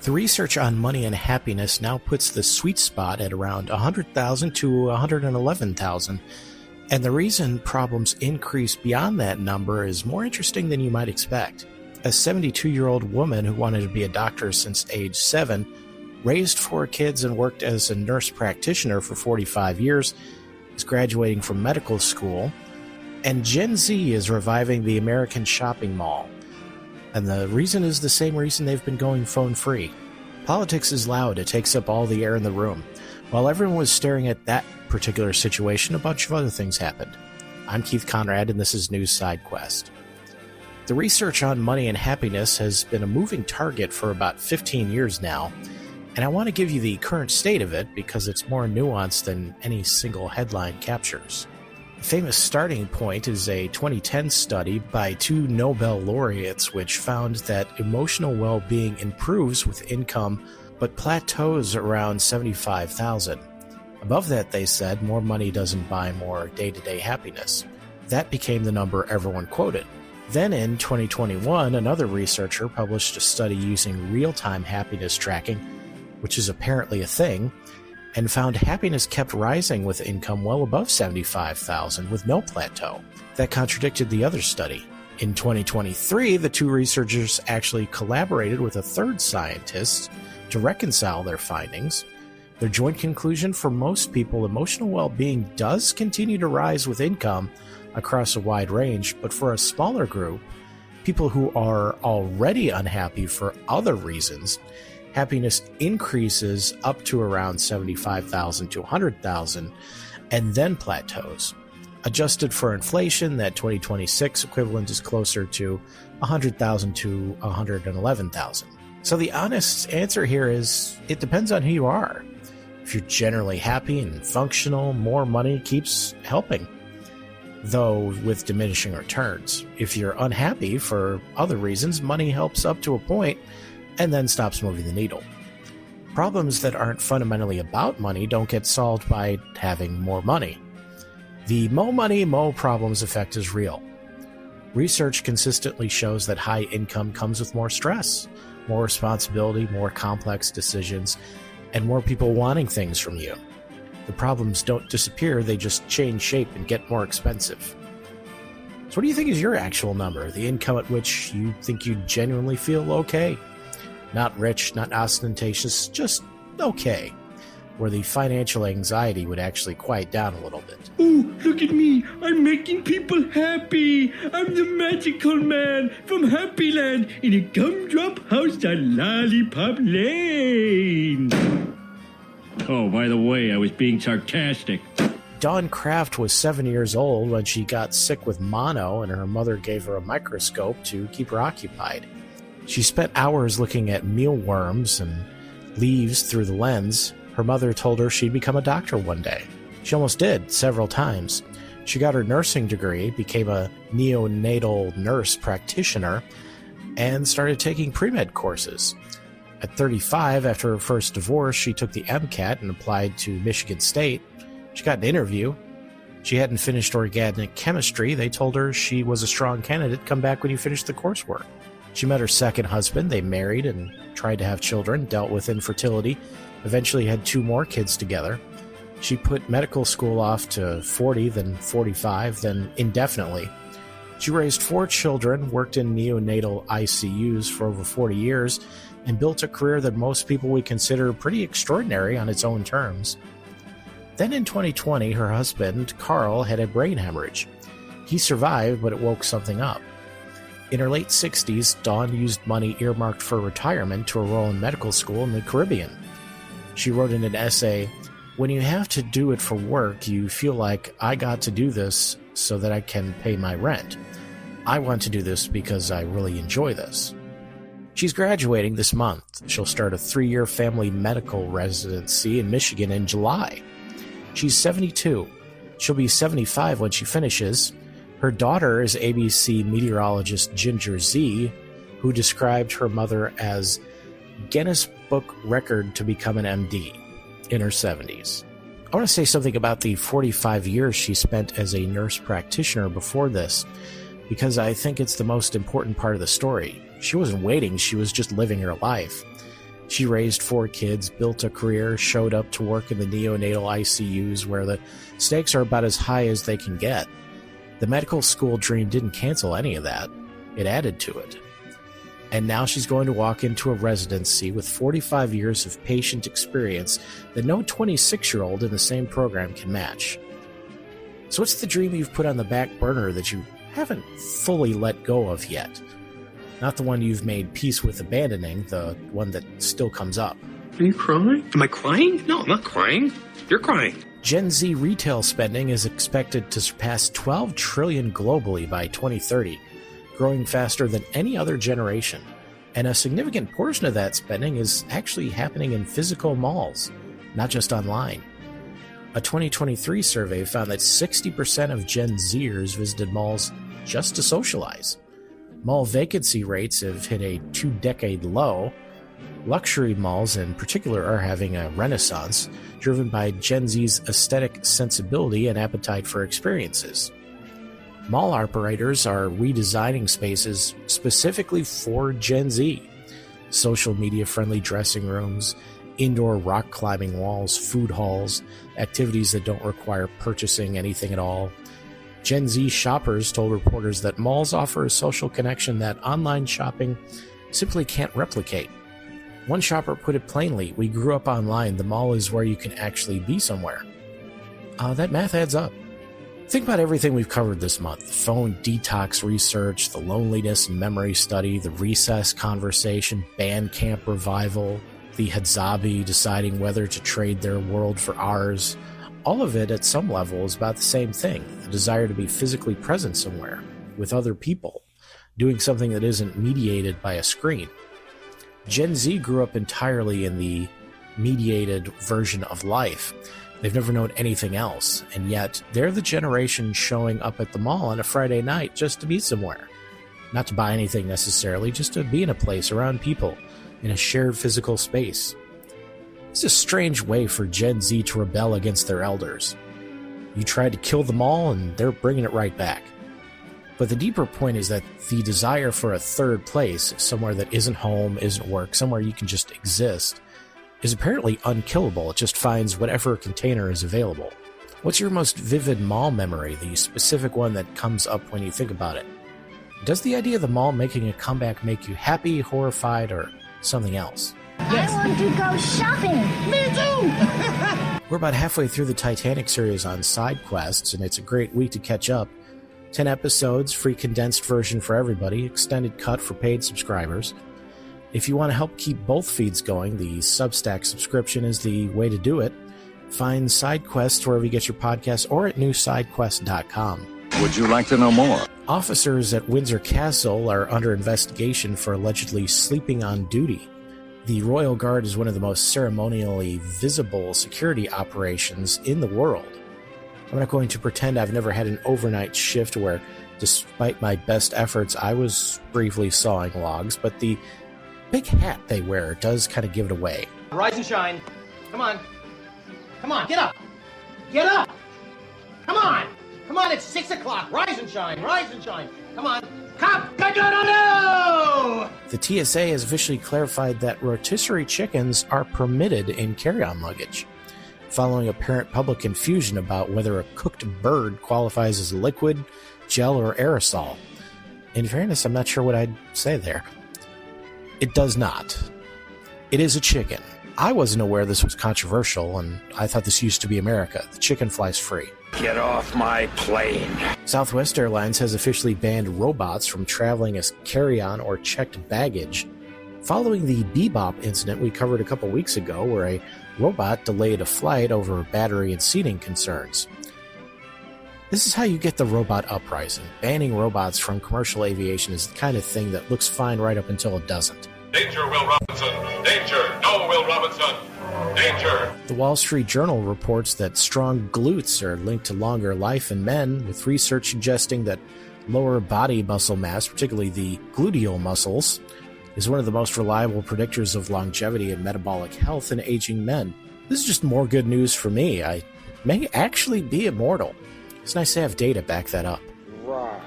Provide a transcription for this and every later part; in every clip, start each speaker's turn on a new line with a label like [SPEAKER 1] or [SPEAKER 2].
[SPEAKER 1] The research on money and happiness now puts the sweet spot at around 100,000 to 111,000, and the reason problems increase beyond that number is more interesting than you might expect. A 72-year-old woman who wanted to be a doctor since age 7, raised 4 kids and worked as a nurse practitioner for 45 years, is graduating from medical school, and Gen Z is reviving the American shopping mall. And the reason is the same reason they've been going phone-free. Politics is loud. It takes up all the air in the room. While everyone was staring at that particular situation, a bunch of other things happened. I'm Keith Conrad, and this is News Side Quest. The research on money and happiness has been a moving target for about 15 years now, and I want to give you the current state of it because it's more nuanced than any single headline captures. A famous starting point is a 2010 study by 2 Nobel laureates which found that emotional well-being improves with income but plateaus around $75,000. Above that, they said, more money doesn't buy more day-to-day happiness. That became the number everyone quoted. Then in 2021, another researcher published a study using real-time happiness tracking, which is apparently a thing, and found happiness kept rising with income well above $75,000 with no plateau. That contradicted the other study. In 2023, the 2 researchers actually collaborated with a 3rd scientist to reconcile their findings. Their joint conclusion: for most people, emotional well-being does continue to rise with income across a wide range, but for a smaller group, people who are already unhappy for other reasons, happiness increases up to around 75,000 to 100,000 and then plateaus. Adjusted for inflation, that 2026 equivalent is closer to 100,000 to 111,000. So the honest answer here is it depends on who you are. If you're generally happy and functional, more money keeps helping, though with diminishing returns. If you're unhappy for other reasons, money helps up to a point and then stops moving the needle. Problems that aren't fundamentally about money don't get solved by having more money. The mo money, mo problems effect is real. Research consistently shows that high income comes with more stress, more responsibility, more complex decisions, and more people wanting things from you. The problems don't disappear, they just change shape and get more expensive. So what do you think is your actual number, the income at which you think you genuinely feel okay? Not rich, not ostentatious, just okay, where the financial anxiety would actually quiet down a little bit.
[SPEAKER 2] Oh, look at me. I'm making people happy. I'm the magical man from Happy Land in a gumdrop house on Lollipop Lane. Oh, by the way, I was being sarcastic.
[SPEAKER 1] Dawn Kraft was 7 years old when she got sick with mono, and her mother gave her a microscope to keep her occupied. She spent hours looking at mealworms and leaves through the lens. Her mother told her she'd become a doctor one day. She almost did, several times. She got her nursing degree, became a neonatal nurse practitioner, and started taking pre-med courses. At 35, after her first divorce, she took the MCAT and applied to Michigan State. She got an interview. She hadn't finished organic chemistry. They told her she was a strong candidate. Come back when you finish the coursework. She met her second husband. They married and tried to have children, dealt with infertility, eventually had 2 more kids together. She put medical school off to 40, then 45, then indefinitely. She raised 4 children, worked in neonatal ICUs for over 40 years, and built a career that most people would consider pretty extraordinary on its own terms. Then in 2020, her husband, Carl, had a brain hemorrhage. He survived, but it woke something up. In her late 60s, Dawn used money earmarked for retirement to enroll in medical school in the Caribbean. She wrote in an essay, "When you have to do it for work, you feel like I got to do this so that I can pay my rent. I want to do this because I really enjoy this." She's graduating this month. She'll start a 3-year family medical residency in Michigan in July. She's 72. She'll be 75 when she finishes. Her daughter is ABC meteorologist Ginger Z, who described her mother as Guinness Book record to become an MD in her 70s. I want to say something about the 45 years she spent as a nurse practitioner before this, because I think it's the most important part of the story. She wasn't waiting, she was just living her life. She raised 4 kids, built a career, showed up to work in the neonatal ICUs where the stakes are about as high as they can get. The medical school dream didn't cancel any of that. It added to it. And now she's going to walk into a residency with 45 years of patient experience that no 26-year-old in the same program can match. So what's the dream you've put on the back burner that you haven't fully let go of yet? Not the one you've made peace with abandoning, the one that still comes up.
[SPEAKER 2] Are you crying? Am I crying? No, I'm not crying. You're crying.
[SPEAKER 1] Gen Z retail spending is expected to surpass $12 trillion globally by 2030, growing faster than any other generation. And a significant portion of that spending is actually happening in physical malls, not just online. A 2023 survey found that 60% of Gen Zers visited malls just to socialize. Mall vacancy rates have hit a 2-decade low. Luxury malls in particular are having a renaissance, driven by Gen Z's aesthetic sensibility and appetite for experiences. Mall operators are redesigning spaces specifically for Gen Z. Social media-friendly dressing rooms, indoor rock climbing walls, food halls, activities that don't require purchasing anything at all. Gen Z shoppers told reporters that malls offer a social connection that online shopping simply can't replicate. One shopper put it plainly, "We grew up online. The mall is where you can actually be somewhere." That math adds up. Think about everything we've covered this month. The phone detox research, the loneliness and memory study, the recess conversation, Bandcamp revival, the Hadzabi deciding whether to trade their world for ours. All of it at some level is about the same thing, the desire to be physically present somewhere, with other people, doing something that isn't mediated by a screen. Gen Z grew up entirely in the mediated version of life. They've never known anything else, and yet they're the generation showing up at the mall on a Friday night just to be somewhere. Not to buy anything necessarily, just to be in a place around people, in a shared physical space. It's a strange way for Gen Z to rebel against their elders. You tried to kill them all, and they're bringing it right back. But the deeper point is that the desire for a third place, somewhere that isn't home, isn't work, somewhere you can just exist, is apparently unkillable. It just finds whatever container is available. What's your most vivid mall memory, the specific one that comes up when you think about it? Does the idea of the mall making a comeback make you happy, horrified, or something else?
[SPEAKER 3] Yes. I want to go shopping. Me too.
[SPEAKER 1] We're about halfway through the Titanic series on side quests, and it's a great week to catch up. 10 episodes, free condensed version for everybody, extended cut for paid subscribers. If you want to help keep both feeds going, the Substack subscription is the way to do it. Find Side Quests wherever you get your podcasts or at newsidequest.com.
[SPEAKER 4] Would you like to know more?
[SPEAKER 1] Officers at Windsor Castle are under investigation for allegedly sleeping on duty. The Royal Guard is one of the most ceremonially visible security operations in the world. I'm not going to pretend I've never had an overnight shift where, despite my best efforts, I was briefly sawing logs, but the big hat they wear does kind of give it away.
[SPEAKER 5] Rise and shine. Come on. Come on, get up. Get up. Come on. Come on, it's 6 o'clock. Rise and shine. Rise and shine. Come on. Cock-a-doodle-doo!
[SPEAKER 1] The TSA has officially clarified that rotisserie chickens are permitted in carry-on luggage, following apparent public confusion about whether a cooked bird qualifies as liquid, gel, or aerosol. In fairness, I'm not sure what I'd say there. It does not. It is a chicken. I wasn't aware this was controversial, and I thought this used to be America. The chicken flies free.
[SPEAKER 4] Get off my plane.
[SPEAKER 1] Southwest Airlines has officially banned robots from traveling as carry-on or checked baggage, following the Bebop incident we covered a couple weeks ago, where a robot delayed a flight over battery and seating concerns. This is how you get the robot uprising. Banning robots from commercial aviation is the kind of thing that looks fine right up until it doesn't.
[SPEAKER 6] Danger, Will Robinson! Danger! No, Will Robinson! Danger!
[SPEAKER 1] The Wall Street Journal reports that strong glutes are linked to longer life in men, with research suggesting that lower body muscle mass, particularly the gluteal muscles, is one of the most reliable predictors of longevity and metabolic health in aging men. This is just more good news for me. I may actually be immortal. It's nice to have data back that up.
[SPEAKER 4] Right.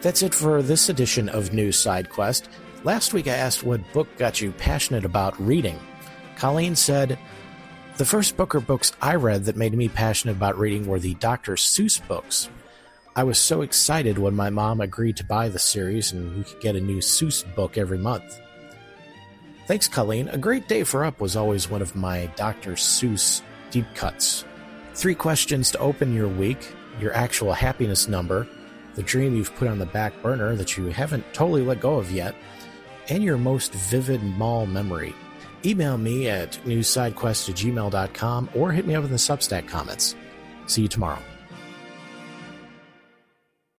[SPEAKER 1] That's it for this edition of New Side Quest. Last week I asked what book got you passionate about reading. Colleen said, the first book or books I read that made me passionate about reading were the Dr. Seuss books. I was so excited when my mom agreed to buy the series and we could get a new Seuss book every month. Thanks, Colleen. A great day for Up was always one of my Dr. Seuss deep cuts. 3 questions to open your week, your actual happiness number, the dream you've put on the back burner that you haven't totally let go of yet, and your most vivid mall memory. Email me at newssidequest@gmail.com or hit me up in the Substack comments. See you tomorrow.